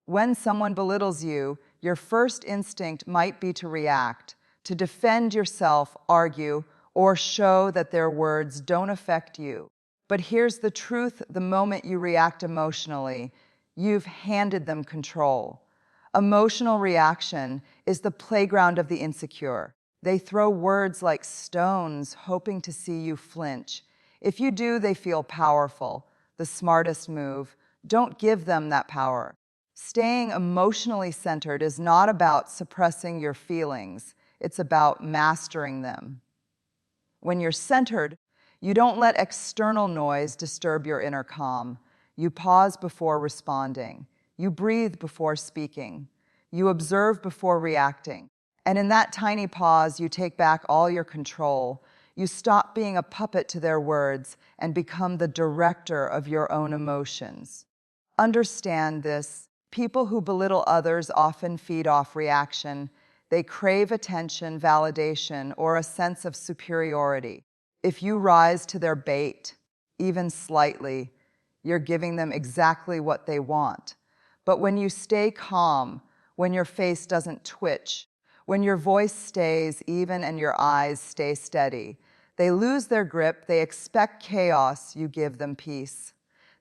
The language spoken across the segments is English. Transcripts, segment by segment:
When someone belittles you, your first instinct might be to react, to defend yourself, argue, or show that their words don't affect you. But here's the truth: the moment you react emotionally, you've handed them control. Emotional reaction is the playground of the insecure. They throw words like stones, hoping to see you flinch. If you do, they feel powerful. The smartest move: don't give them that power. Staying emotionally centered is not about suppressing your feelings, it's about mastering them. When you're centered, you don't let external noise disturb your inner calm. You pause before responding. You breathe before speaking. You observe before reacting. And in that tiny pause, you take back all your control. You stop being a puppet to their words and become the director of your own emotions. Understand this: people who belittle others often feed off reaction. They crave attention, validation, or a sense of superiority. If you rise to their bait, even slightly, you're giving them exactly what they want. But when you stay calm, when your face doesn't twitch, when your voice stays even and your eyes stay steady, they lose their grip. They expect chaos, you give them peace.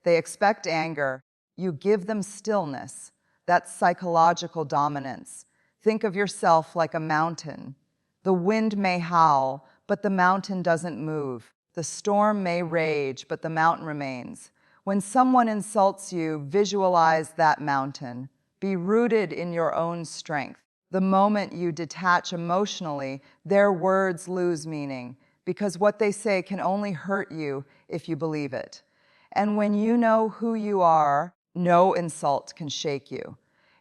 They expect anger, you give them stillness. That's psychological dominance. Think of yourself like a mountain. The wind may howl, but the mountain doesn't move. The storm may rage, but the mountain remains. When someone insults you, visualize that mountain. Be rooted in your own strength. The moment you detach emotionally, their words lose meaning, because what they say can only hurt you if you believe it. And when you know who you are, no insult can shake you.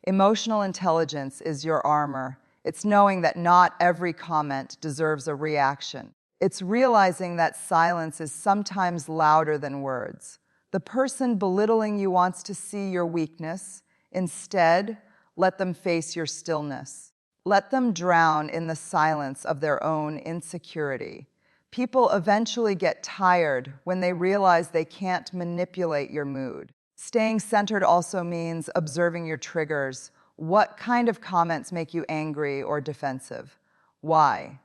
Emotional intelligence is your armor. It's knowing that not every comment deserves a reaction. It's realizing that silence is sometimes louder than words. The person belittling you wants to see your weakness. Instead, let them face your stillness. Let them drown in the silence of their own insecurity. People eventually get tired when they realize they can't manipulate your mood. Staying centered also means observing your triggers. What kind of comments make you angry or defensive? Why?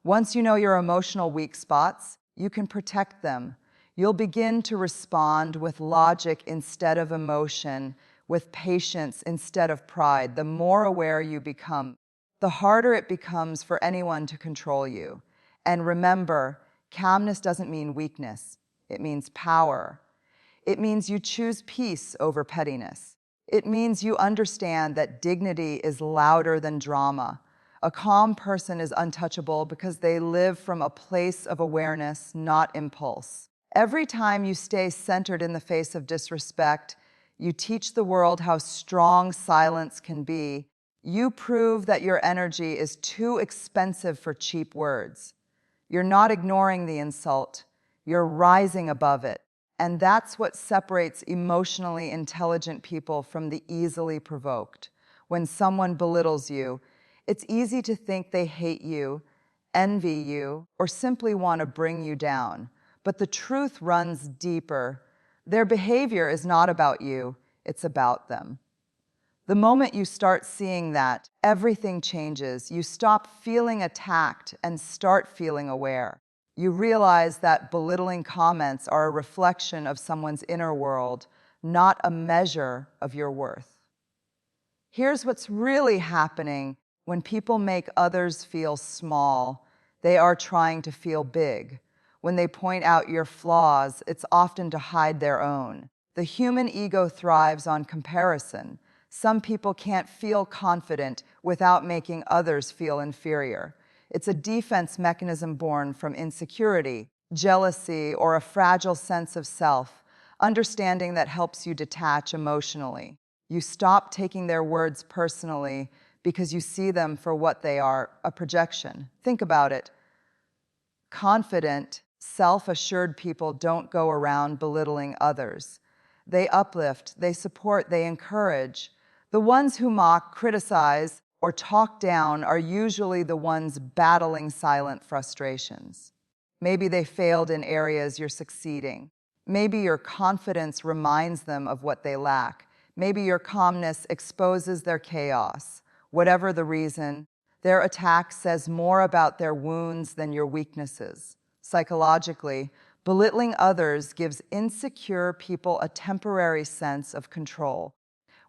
Once you know your emotional weak spots, you can protect them. You'll begin to respond with logic instead of emotion, with patience instead of pride. The more aware you become, the harder it becomes for anyone to control you. And remember, calmness doesn't mean weakness. It means power. It means you choose peace over pettiness. It means you understand that dignity is louder than drama. A calm person is untouchable because they live from a place of awareness, not impulse. Every time you stay centered in the face of disrespect, you teach the world how strong silence can be. You prove that your energy is too expensive for cheap words. You're not ignoring the insult, you're rising above it. And that's what separates emotionally intelligent people from the easily provoked. When someone belittles you, it's easy to think they hate you, envy you, or simply want to bring you down. But the truth runs deeper. Their behavior is not about you, it's about them. The moment you start seeing that, everything changes. You stop feeling attacked and start feeling aware. You realize that belittling comments are a reflection of someone's inner world, not a measure of your worth. Here's what's really happening when people make others feel small. They are trying to feel big. When they point out your flaws, it's often to hide their own. The human ego thrives on comparison. Some people can't feel confident without making others feel inferior. It's a defense mechanism born from insecurity, jealousy, or a fragile sense of self. Understanding that helps you detach emotionally. You stop taking their words personally because you see them for what they are, a projection. Think about it. Confident, self-assured people don't go around belittling others. They uplift, they support, they encourage. The ones who mock, criticize, or talk down are usually the ones battling silent frustrations. Maybe they failed in areas you're succeeding. Maybe your confidence reminds them of what they lack. Maybe your calmness exposes their chaos. Whatever the reason, their attack says more about their wounds than your weaknesses. Psychologically, belittling others gives insecure people a temporary sense of control.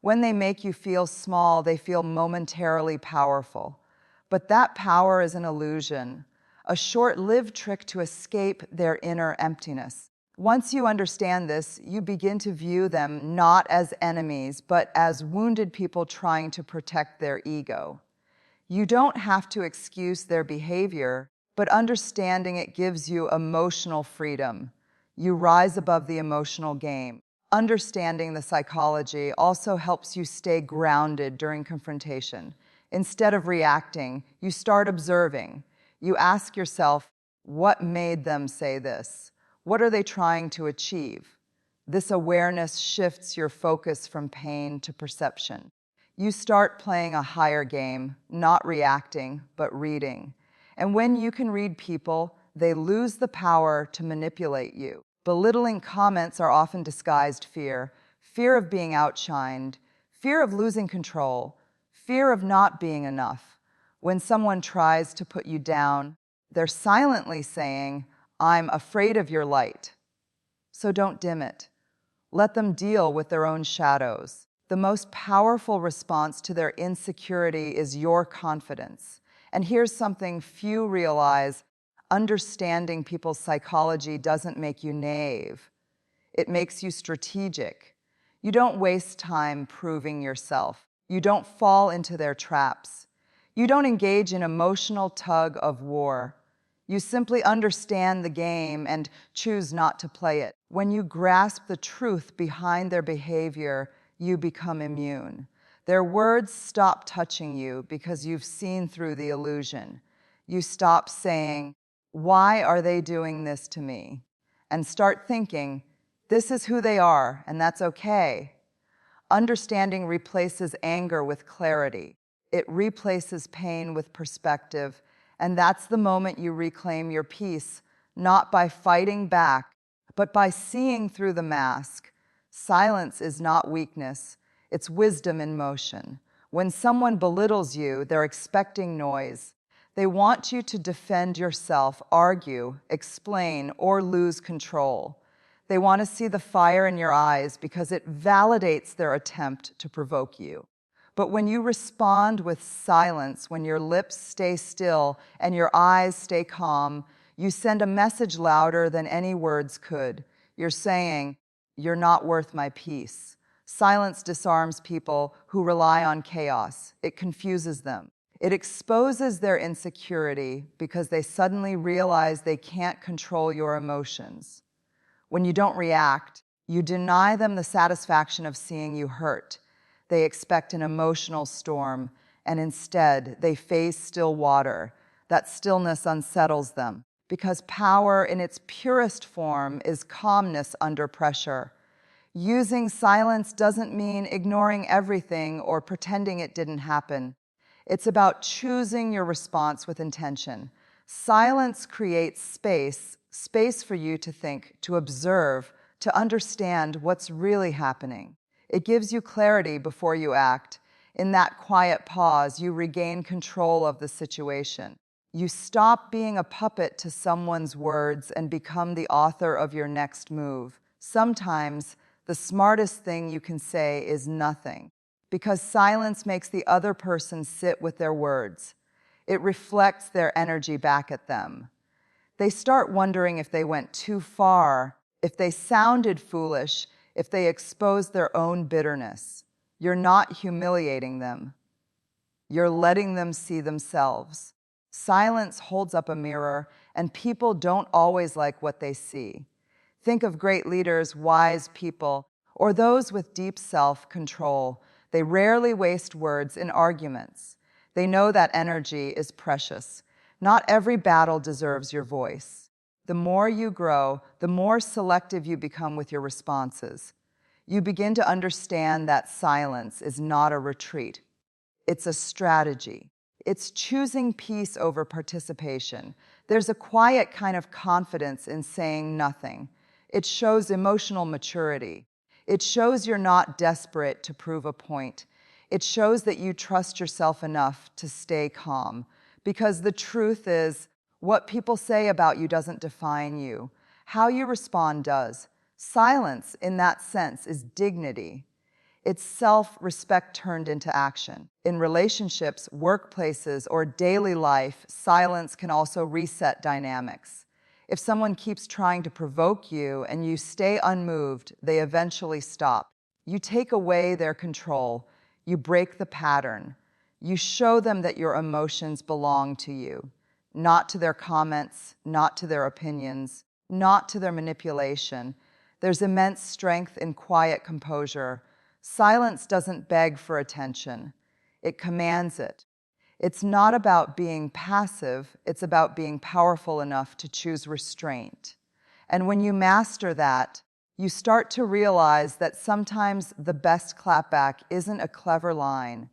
When they make you feel small, they feel momentarily powerful. But that power is an illusion, a short-lived trick to escape their inner emptiness. Once you understand this, you begin to view them not as enemies, but as wounded people trying to protect their ego. You don't have to excuse their behavior, but understanding it gives you emotional freedom. You rise above the emotional game. Understanding the psychology also helps you stay grounded during confrontation. Instead of reacting, you start observing. You ask yourself, what made them say this? What are they trying to achieve? This awareness shifts your focus from pain to perception. You start playing a higher game, not reacting, but reading. And when you can read people, they lose the power to manipulate you. Belittling comments are often disguised fear, fear of being outshined, fear of losing control, fear of not being enough. When someone tries to put you down, they're silently saying, I'm afraid of your light. So don't dim it. Let them deal with their own shadows. The most powerful response to their insecurity is your confidence. And here's something few realize: understanding people's psychology doesn't make you naive. It makes you strategic. You don't waste time proving yourself. You don't fall into their traps. You don't engage in emotional tug of war. You simply understand the game and choose not to play it. When you grasp the truth behind their behavior, you become immune. Their words stop touching you because you've seen through the illusion. You stop saying, why are they doing this to me? And start thinking, this is who they are, and that's okay. Understanding replaces anger with clarity. It replaces pain with perspective, and that's the moment you reclaim your peace, not by fighting back, but by seeing through the mask. Silence is not weakness, it's wisdom in motion. When someone belittles you, they're expecting noise. They want you to defend yourself, argue, explain, or lose control. They want to see the fire in your eyes because it validates their attempt to provoke you. But when you respond with silence, when your lips stay still and your eyes stay calm, you send a message louder than any words could. You're saying, you're not worth my peace. Silence disarms people who rely on chaos. It confuses them. It exposes their insecurity because they suddenly realize they can't control your emotions. When you don't react, you deny them the satisfaction of seeing you hurt. They expect an emotional storm, and instead, they face still water. That stillness unsettles them, because power in its purest form is calmness under pressure. Using silence doesn't mean ignoring everything or pretending it didn't happen. It's about choosing your response with intention. Silence creates space for you to think, to observe, to understand what's really happening. It gives you clarity before you act. In that quiet pause, you regain control of the situation. You stop being a puppet to someone's words and become the author of your next move. Sometimes, the smartest thing you can say is nothing, because silence makes the other person sit with their words. It reflects their energy back at them. They start wondering if they went too far, if they sounded foolish, if they exposed their own bitterness. You're not humiliating them. You're letting them see themselves. Silence holds up a mirror, and people don't always like what they see. Think of great leaders, wise people, or those with deep self-control. They rarely waste words in arguments. They know that energy is precious. Not every battle deserves your voice. The more you grow, the more selective you become with your responses. You begin to understand that silence is not a retreat. It's a strategy. It's choosing peace over participation. There's a quiet kind of confidence in saying nothing. It shows emotional maturity. It shows you're not desperate to prove a point. It shows that you trust yourself enough to stay calm. Because the truth is, what people say about you doesn't define you. How you respond does. Silence, in that sense, is dignity. It's self-respect turned into action. In relationships, workplaces, or daily life, silence can also reset dynamics. If someone keeps trying to provoke you and you stay unmoved, they eventually stop. You take away their control. You break the pattern. You show them that your emotions belong to you, not to their comments, not to their opinions, not to their manipulation. There's immense strength in quiet composure. Silence doesn't beg for attention. It commands it. It's not about being passive, it's about being powerful enough to choose restraint. And when you master that, you start to realize that sometimes the best clapback isn't a clever line.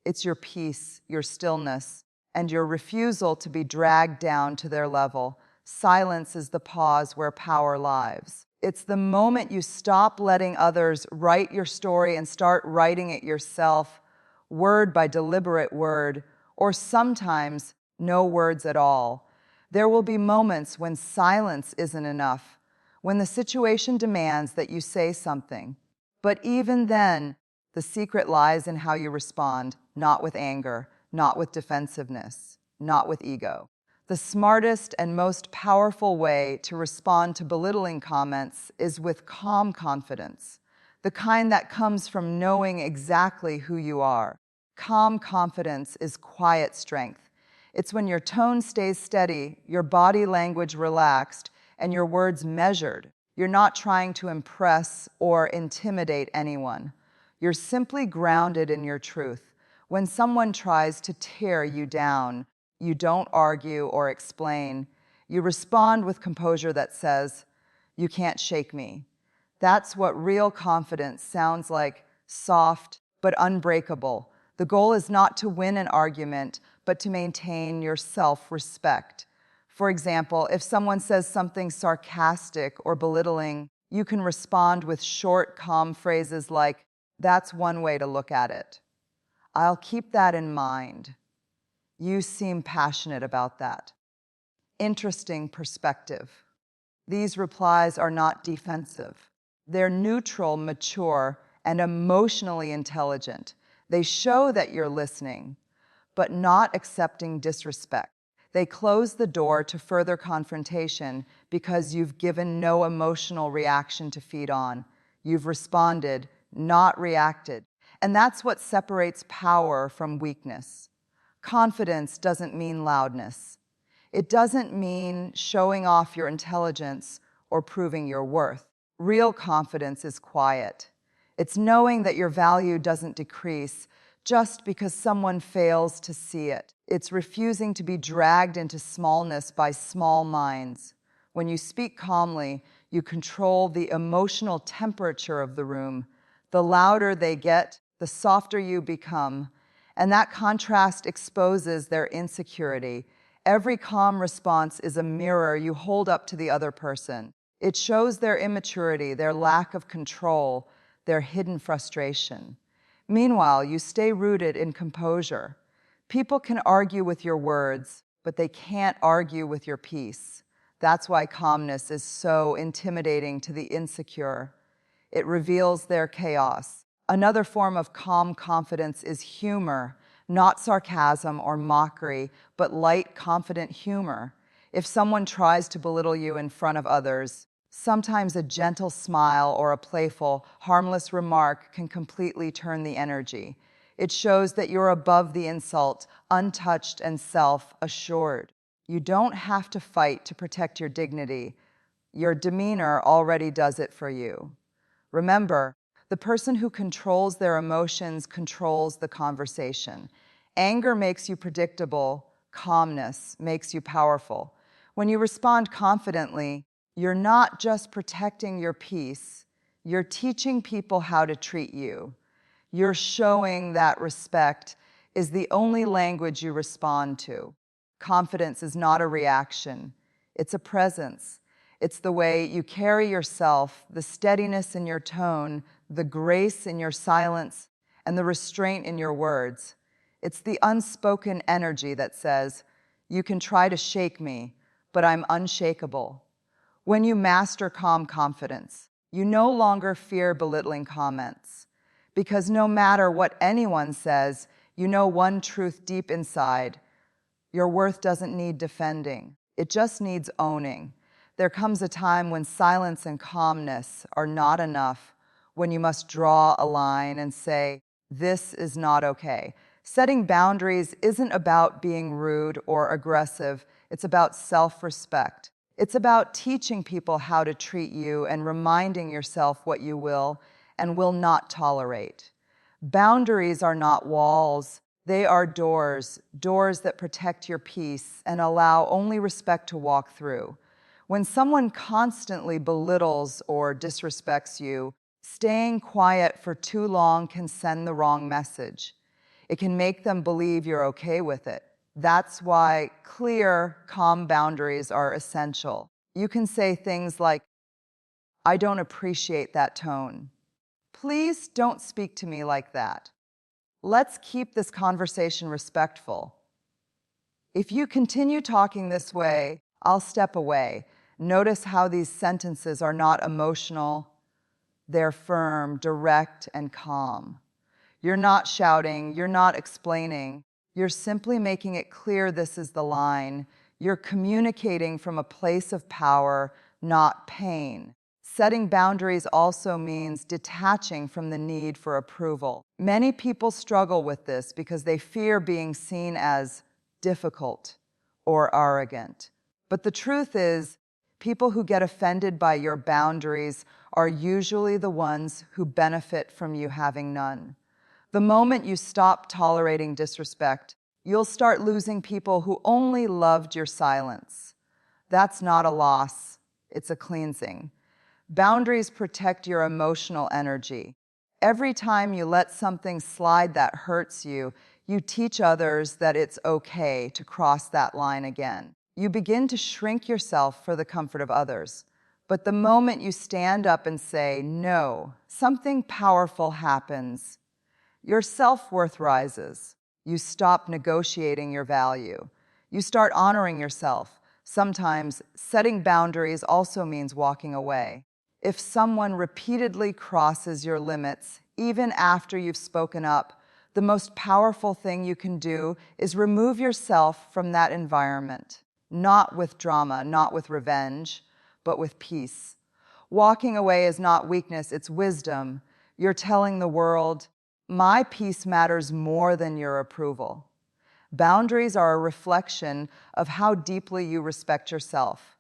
It's your peace, your stillness, and your refusal to be dragged down to their level. Silence is the pause where power lives. It's the moment you stop letting others write your story and start writing it yourself, word by deliberate word, or sometimes no words at all. There will be moments when silence isn't enough, when the situation demands that you say something. But even then, the secret lies in how you respond, not with anger, not with defensiveness, not with ego. The smartest and most powerful way to respond to belittling comments is with calm confidence, the kind that comes from knowing exactly who you are. Calm confidence is quiet strength. It's when your tone stays steady, your body language relaxed, and your words measured. You're not trying to impress or intimidate anyone. You're simply grounded in your truth. When someone tries to tear you down, you don't argue or explain. You respond with composure that says, "You can't shake me." That's what real confidence sounds like, soft but unbreakable. The goal is not to win an argument, but to maintain your self-respect. For example, if someone says something sarcastic or belittling, you can respond with short, calm phrases like, "That's one way to look at it. I'll keep that in mind. You seem passionate about that." Interesting perspective. These replies are not defensive. They're neutral, mature, and emotionally intelligent. They show that you're listening, but not accepting disrespect. They close the door to further confrontation because you've given no emotional reaction to feed on. You've responded, not reacted. And that's what separates power from weakness. Confidence doesn't mean loudness. It doesn't mean showing off your intelligence or proving your worth. Real confidence is quiet. It's knowing that your value doesn't decrease just because someone fails to see it. It's refusing to be dragged into smallness by small minds. When you speak calmly, you control the emotional temperature of the room. The louder they get, the softer you become. And that contrast exposes their insecurity. Every calm response is a mirror you hold up to the other person. It shows their immaturity, their lack of control, their hidden frustration. Meanwhile, you stay rooted in composure. People can argue with your words, but they can't argue with your peace. That's why calmness is so intimidating to the insecure. It reveals their chaos. Another form of calm confidence is humor, not sarcasm or mockery, but light, confident humor. If someone tries to belittle you in front of others, sometimes a gentle smile or a playful, harmless remark can completely turn the energy. It shows that you're above the insult, untouched and self-assured. You don't have to fight to protect your dignity. Your demeanor already does it for you. Remember, the person who controls their emotions controls the conversation. Anger makes you predictable. Calmness makes you powerful. When you respond confidently, you're not just protecting your peace, you're teaching people how to treat you. You're showing that respect is the only language you respond to. Confidence is not a reaction, it's a presence. It's the way you carry yourself, the steadiness in your tone, the grace in your silence, and the restraint in your words. It's the unspoken energy that says, "You can try to shake me, but I'm unshakable." When you master calm confidence, you no longer fear belittling comments, because no matter what anyone says, you know one truth deep inside: your worth doesn't need defending. It just needs owning. There comes a time when silence and calmness are not enough, when you must draw a line and say, "This is not okay." Setting boundaries isn't about being rude or aggressive. It's about self-respect. It's about teaching people how to treat you and reminding yourself what you will and will not tolerate. Boundaries are not walls. They are doors, doors that protect your peace and allow only respect to walk through. When someone constantly belittles or disrespects you, staying quiet for too long can send the wrong message. It can make them believe you're okay with it. That's why clear, calm boundaries are essential. You can say things like, "I don't appreciate that tone. Please don't speak to me like that. Let's keep this conversation respectful. If you continue talking this way, I'll step away." Notice how these sentences are not emotional. They're firm, direct, and calm. You're not shouting, you're not explaining. You're simply making it clear this is the line. You're communicating from a place of power, not pain. Setting boundaries also means detaching from the need for approval. Many people struggle with this because they fear being seen as difficult or arrogant. But the truth is, people who get offended by your boundaries are usually the ones who benefit from you having none. The moment you stop tolerating disrespect, you'll start losing people who only loved your silence. That's not a loss, it's a cleansing. Boundaries protect your emotional energy. Every time you let something slide that hurts you, you teach others that it's okay to cross that line again. You begin to shrink yourself for the comfort of others. But the moment you stand up and say, "No," something powerful happens. Your self-worth rises. You stop negotiating your value. You start honoring yourself. Sometimes setting boundaries also means walking away. If someone repeatedly crosses your limits, even after you've spoken up, the most powerful thing you can do is remove yourself from that environment. Not with drama, not with revenge, but with peace. Walking away is not weakness, it's wisdom. You're telling the world, "My peace matters more than your approval." Boundaries are a reflection of how deeply you respect yourself.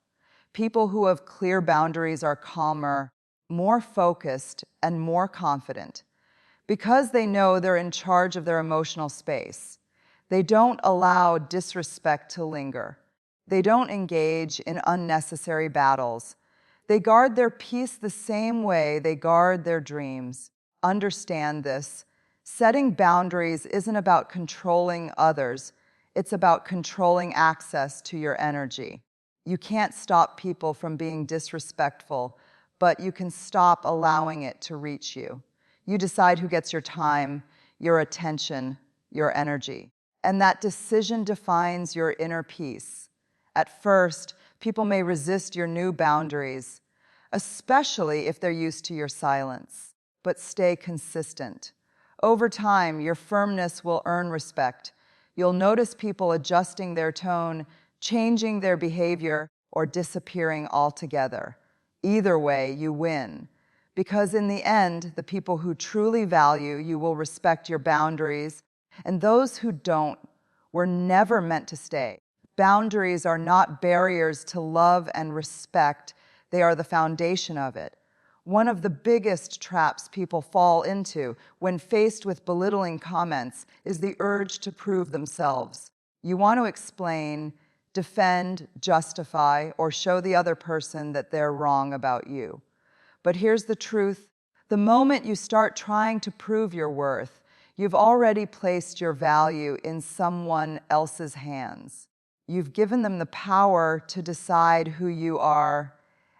People who have clear boundaries are calmer, more focused, and more confident because they know they're in charge of their emotional space. They don't allow disrespect to linger. They don't engage in unnecessary battles. They guard their peace the same way they guard their dreams. Understand this. Setting boundaries isn't about controlling others. It's about controlling access to your energy. You can't stop people from being disrespectful, but you can stop allowing it to reach you. You decide who gets your time, your attention, your energy. And that decision defines your inner peace. At first, people may resist your new boundaries, especially if they're used to your silence. But stay consistent. Over time, your firmness will earn respect. You'll notice people adjusting their tone, changing their behavior, or disappearing altogether. Either way, you win. Because in the end, the people who truly value you will respect your boundaries, and those who don't were never meant to stay. Boundaries are not barriers to love and respect. They are the foundation of it. One of the biggest traps people fall into when faced with belittling comments is the urge to prove themselves. You want to explain, defend, justify, or show the other person that they're wrong about you. But here's the truth. The moment you start trying to prove your worth, you've already placed your value in someone else's hands. You've given them the power to decide who you are,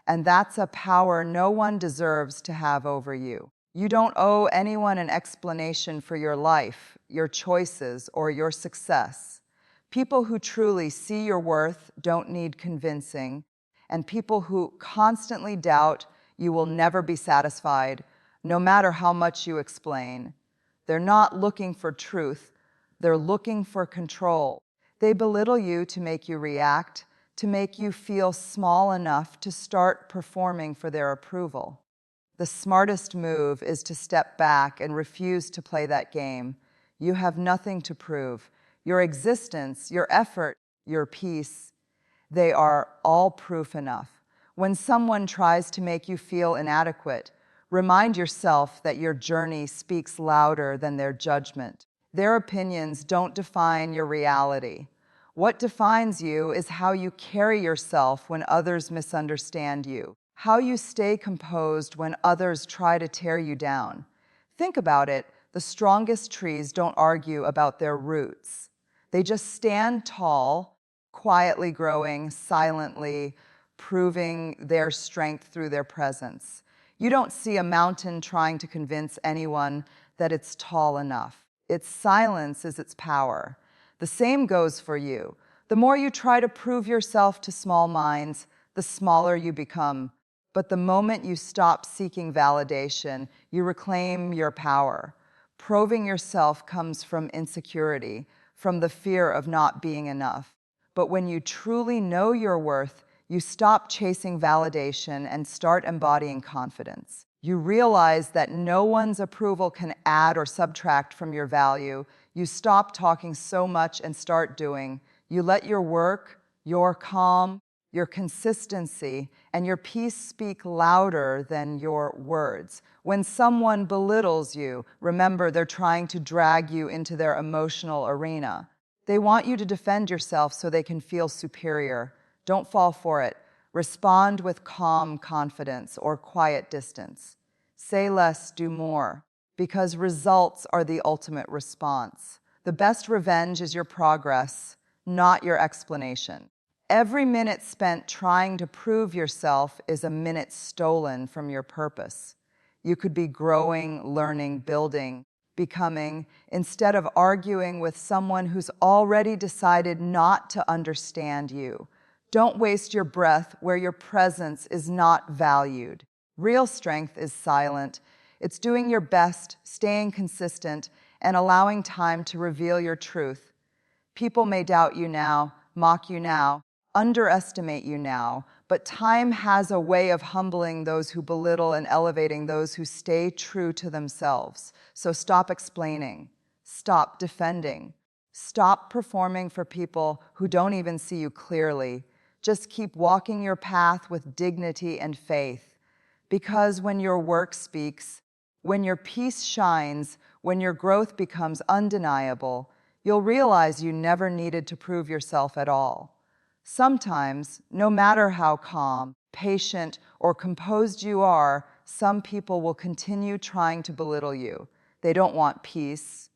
And that's a power no one deserves to have over you. You don't owe anyone an explanation for your life, your choices, or your success. People who truly see your worth don't need convincing, and people who constantly doubt you will never be satisfied, no matter how much you explain. They're not looking for truth, they're looking for control. They belittle you to make you react, to make you feel small enough to start performing for their approval. The smartest move is to step back and refuse to play that game. You have nothing to prove. Your existence, your effort, your peace, they are all proof enough. When someone tries to make you feel inadequate, remind yourself that your journey speaks louder than their judgment. Their opinions don't define your reality. What defines you is how you carry yourself when others misunderstand you, how you stay composed when others try to tear you down. Think about it. The strongest trees don't argue about their roots. They just stand tall, quietly growing, silently, proving their strength through their presence. You don't see a mountain trying to convince anyone that it's tall enough. Its silence is its power. The same goes for you. The more you try to prove yourself to small minds, the smaller you become. But the moment you stop seeking validation, you reclaim your power. Proving yourself comes from insecurity, from the fear of not being enough. But when you truly know your worth, you stop chasing validation and start embodying confidence. You realize that no one's approval can add or subtract from your value. You stop talking so much and start doing. You let your work, your calm, your consistency, and your peace speak louder than your words. When someone belittles you, remember they're trying to drag you into their emotional arena. They want you to defend yourself so they can feel superior. Don't fall for it. Respond with calm confidence or quiet distance. Say less, do more, because results are the ultimate response. The best revenge is your progress, not your explanation. Every minute spent trying to prove yourself is a minute stolen from your purpose. You could be growing, learning, building, becoming, instead of arguing with someone who's already decided not to understand you. Don't waste your breath where your presence is not valued. Real strength is silent. It's doing your best, staying consistent, and allowing time to reveal your truth. People may doubt you now, mock you now, underestimate you now, but time has a way of humbling those who belittle and elevating those who stay true to themselves. So stop explaining, stop defending, stop performing for people who don't even see you clearly. Just keep walking your path with dignity and faith. Because when your work speaks, when your peace shines, when your growth becomes undeniable, you'll realize you never needed to prove yourself at all. Sometimes, no matter how calm, patient, or composed you are, some people will continue trying to belittle you. They don't want peace.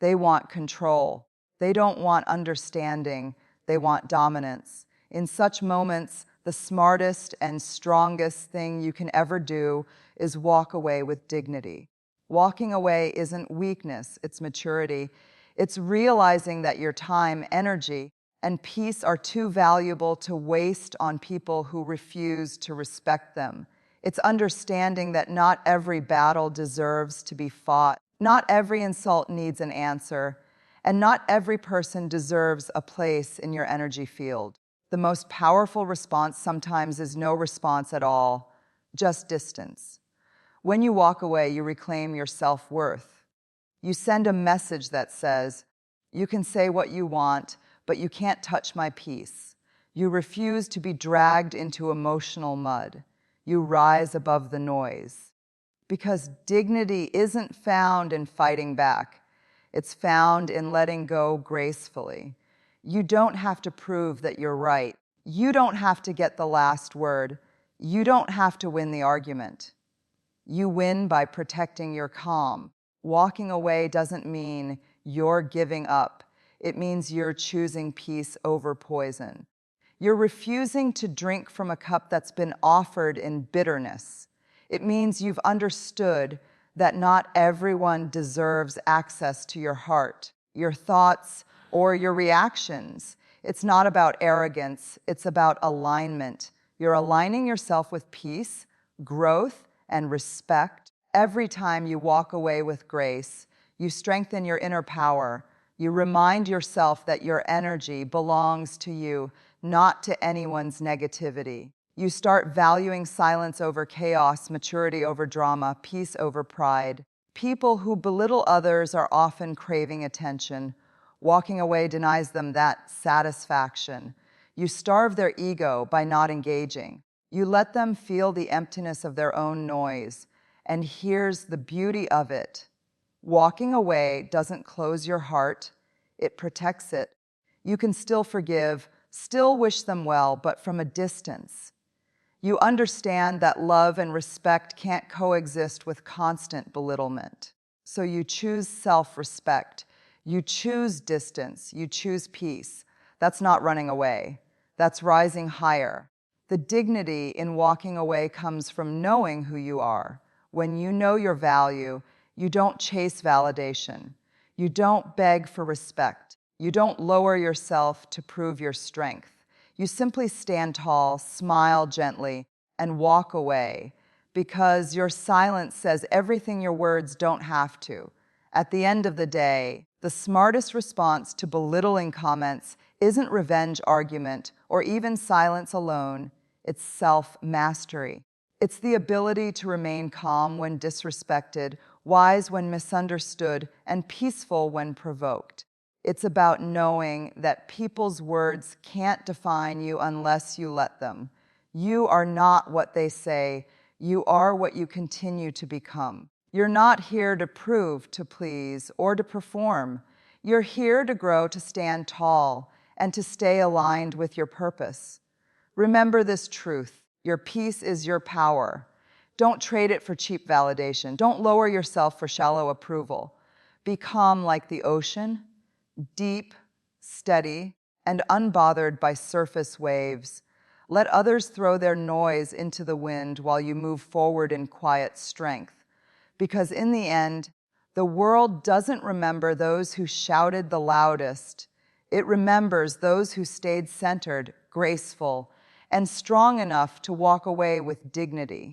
They want control. They don't want understanding. They want dominance. In such moments, the smartest and strongest thing you can ever do is walk away with dignity. Walking away isn't weakness, it's maturity. It's realizing that your time, energy, and peace are too valuable to waste on people who refuse to respect them. It's understanding that not every battle deserves to be fought. Not every insult needs an answer, and not every person deserves a place in your energy field. The most powerful response sometimes is no response at all, just distance. When you walk away, you reclaim your self-worth. You send a message that says, you can say what you want, but you can't touch my peace. You refuse to be dragged into emotional mud. You rise above the noise. Because dignity isn't found in fighting back. It's found in letting go gracefully. You don't have to prove that you're right. You don't have to get the last word. You don't have to win the argument. You win by protecting your calm. Walking away doesn't mean you're giving up. It means you're choosing peace over poison. You're refusing to drink from a cup that's been offered in bitterness. It means you've understood that not everyone deserves access to your heart, your thoughts, or your reactions. It's not about arrogance, it's about alignment. You're aligning yourself with peace, growth, and respect. Every time you walk away with grace, you strengthen your inner power. You remind yourself that your energy belongs to you, not to anyone's negativity. You start valuing silence over chaos, maturity over drama, peace over pride. People who belittle others are often craving attention. Walking away denies them that satisfaction. You starve their ego by not engaging. You let them feel the emptiness of their own noise. And here's the beauty of it. Walking away doesn't close your heart, it protects it. You can still forgive, still wish them well, but from a distance. You understand that love and respect can't coexist with constant belittlement. So you choose self-respect. You choose distance. You choose peace. That's not running away. That's rising higher. The dignity in walking away comes from knowing who you are. When you know your value, you don't chase validation. You don't beg for respect. You don't lower yourself to prove your strength. You simply stand tall, smile gently, and walk away because your silence says everything your words don't have to. At the end of the day, the smartest response to belittling comments isn't revenge argument or even silence alone. It's self-mastery. It's the ability to remain calm when disrespected, wise when misunderstood, and peaceful when provoked. It's about knowing that people's words can't define you unless you let them. You are not what they say. You are what you continue to become. You're not here to prove, to please, or to perform. You're here to grow, to stand tall, and to stay aligned with your purpose. Remember this truth. Your peace is your power. Don't trade it for cheap validation. Don't lower yourself for shallow approval. Be calm like the ocean, deep, steady, and unbothered by surface waves. Let others throw their noise into the wind while you move forward in quiet strength. Because in the end, the world doesn't remember those who shouted the loudest. It remembers those who stayed centered, graceful, and strong enough to walk away with dignity.